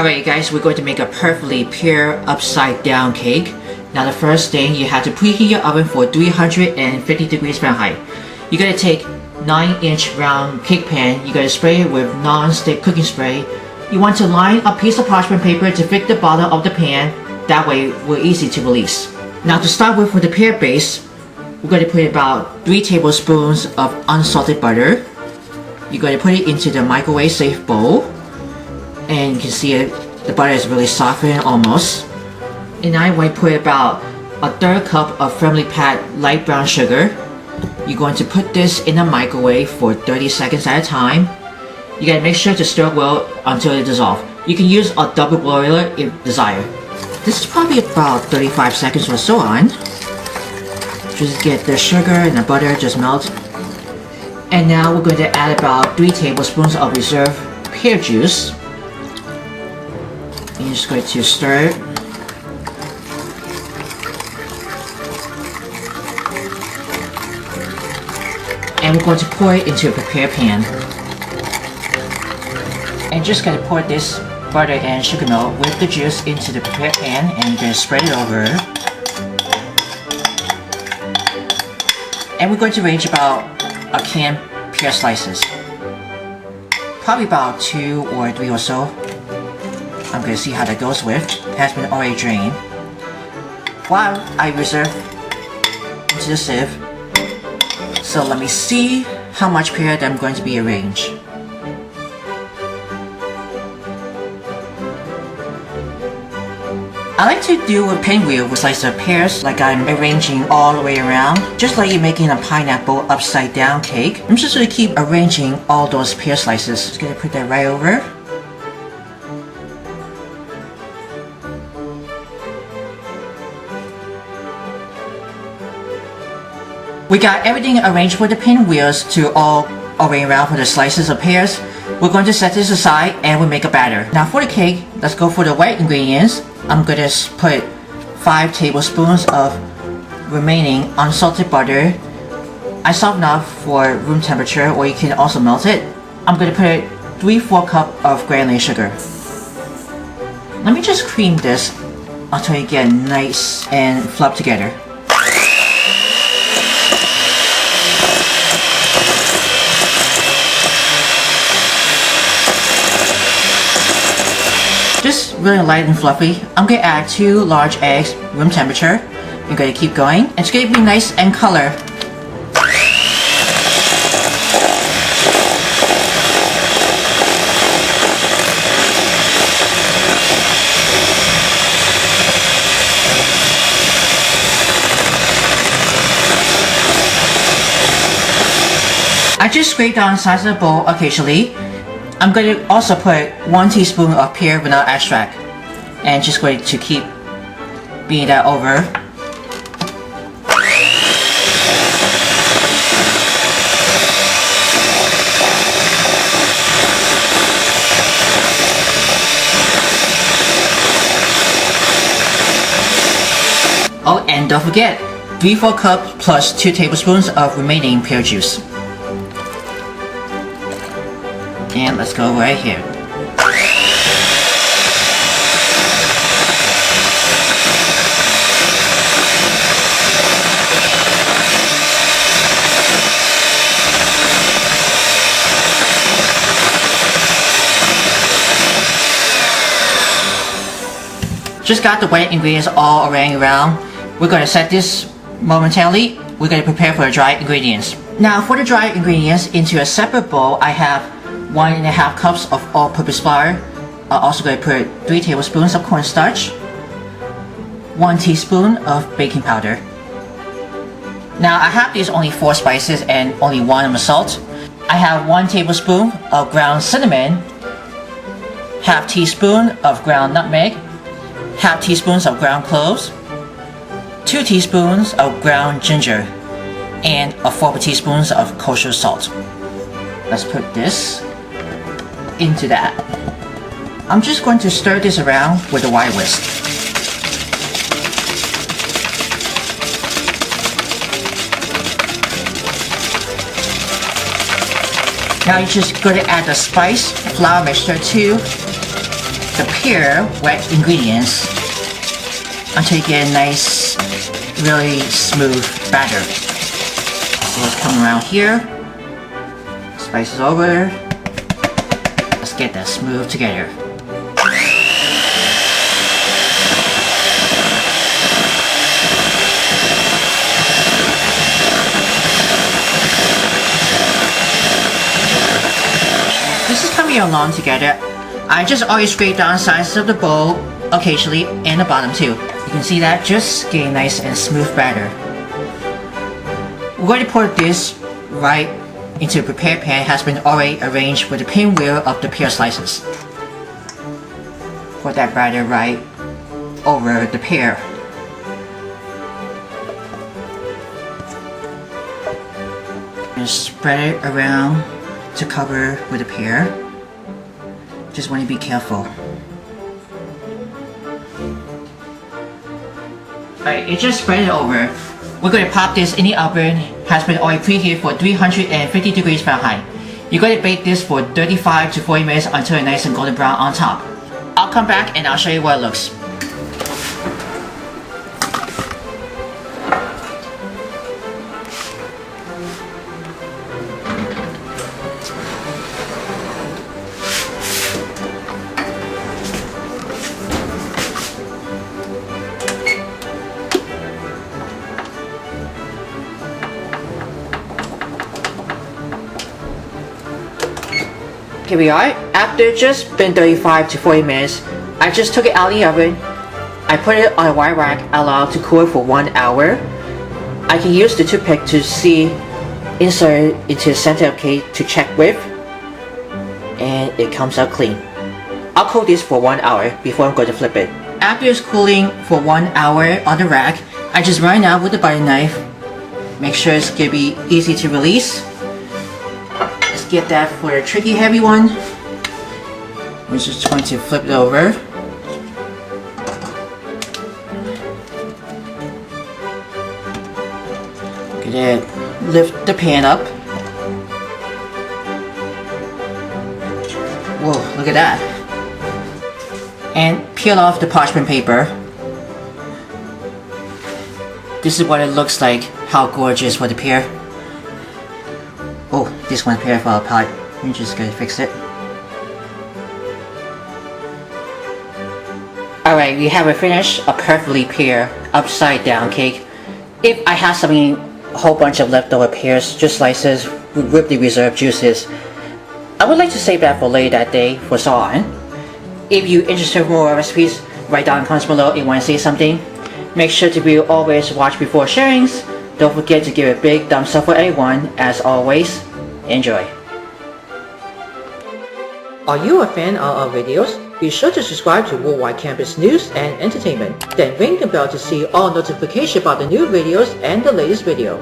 Alright guys, we're going to make a perfectly pure upside down cake. Now the first thing, you have to preheat your oven for 350 degrees Fahrenheit. You gotta take 9-inch round cake pan, you gotta spray it with non-stick cooking spray. You want to line a piece of parchment paper to fit the bottom of the pan, that way we're easy to release. Now to start with, for the pear base, we're going to put about 3 tablespoons of unsalted butter. You're going to put it into the microwave safe bowl, and you can see it, the butter is really softened almost. And now I'm going to put about a 1/3 cup of firmly packed light brown sugar. You're going to put this in the microwave for 30 seconds at a time. You gotta make sure to stir well until it dissolves. You can use a double boiler if desired. This is probably about 35 seconds or so on. Just get the sugar and the butter just melt. And now we're going to add about 3 tablespoons of Reserved Pear Juice. And you're just going to stir it. And we're going to pour it into a prepared pan. And just going to pour this butter and sugar melt with the juice into the prepared pan, and you're going to spread it over. And we're going to arrange about a can Pear Slices. Probably about 2 or 3 or so. I'm going to see how that goes with. It has been already drained. While I reserve into the sieve. So let me see how much pear that I'm going to be arranged. I like to do a pinwheel with slices of pears, like I'm arranging all the way around, just like you're making a pineapple upside down cake. I'm just going to keep arranging all those pear slices. Just going to put that right over. We got everything arranged for the pinwheels to all arrange around for the slices of pears. We're going to set this aside and we'll make a batter. Now for the cake, let's go for the wet ingredients. I'm going to put 5 tablespoons of remaining unsalted butter. I soften up for room temperature, or you can also melt it. I'm going to put 3/4 cup of granulated sugar. Let me just cream this until you get nice and fluff together. Just really light and fluffy. I'm going to add 2 large eggs, room temperature. I'm going to keep going. It's going to be nice and color. I just scrape down the sides of the bowl occasionally. I'm going to also put 1 teaspoon of pear vanilla extract, and just going to keep beating that over. Oh, and don't forget, 3/4 cup plus 2 tablespoons of remaining pear juice. And let's go right here. Just got the wet ingredients all arranged around. We're going to set this momentarily. We're going to prepare for the dry ingredients. Now for the dry ingredients, into a separate bowl I have 1.5 cups of all-purpose flour. I'm also going to put 3 tablespoons of cornstarch, 1 teaspoon of baking powder. Now I have these only 4 spices and only 1 of the salt. I have 1 tablespoon of ground cinnamon, half teaspoon of ground nutmeg, half teaspoons of ground cloves, 2 teaspoons of ground ginger, and 4 teaspoons of kosher salt. Let's put this into that. I'm just going to stir this around with a wire whisk. Now you're just going to add the spice, flour mixture too. the pear wet ingredients until you get a nice, really smooth batter. So let's come around here, spices over. Let's get that smooth together. This is coming along together. I just always scrape down the sides of the bowl occasionally and the bottom too. You can see that, just getting nice and smooth batter. We're going to pour this right into a prepared pan. It has been already arranged with the pinwheel of the pear slices. Pour that batter right over the pear. And spread it around to cover with the pear. Just want to be careful. Alright, you just spread it over. We're going to pop this in the oven. Has been already preheated for 350 degrees Fahrenheit. You're going to bake this for 35 to 40 minutes until it's nice and golden brown on top. I'll come back and I'll show you what it looks. Here we are. After just been 35 to 40 minutes, I just took it out of the oven. I put it on a wire rack, allowed to cool for 1 hour. I can use the toothpick to see, insert it into the center of the cake to check with, and it comes out clean. I'll cool this for 1 hour before I'm going to flip it. After it's cooling for 1 hour on the rack, I just run it out with the butter knife. Make sure it's going to be easy to release. Get that for a tricky heavy one. We're just going to flip it over. Get it, lift the pan up. Whoa, look at that. And peel off the parchment paper. This is what it looks like. How gorgeous for the pear. Oh, this one pear fell apart. I'm just gonna fix it. Alright, we have a perfectly pear upside down cake. If I have something, a whole bunch of leftover pears, just slices with the reserved juices, I would like to save that for later that day for on. If you're interested in more recipes, write down in the comments below if you want to say something. Make sure to always watch before sharings. Don't forget to give a big thumbs up for everyone. As always, enjoy. Are you a fan of our videos? Be sure to subscribe to Worldwide Campus News and Entertainment. Then ring the bell to see all notifications about the new videos and the latest video.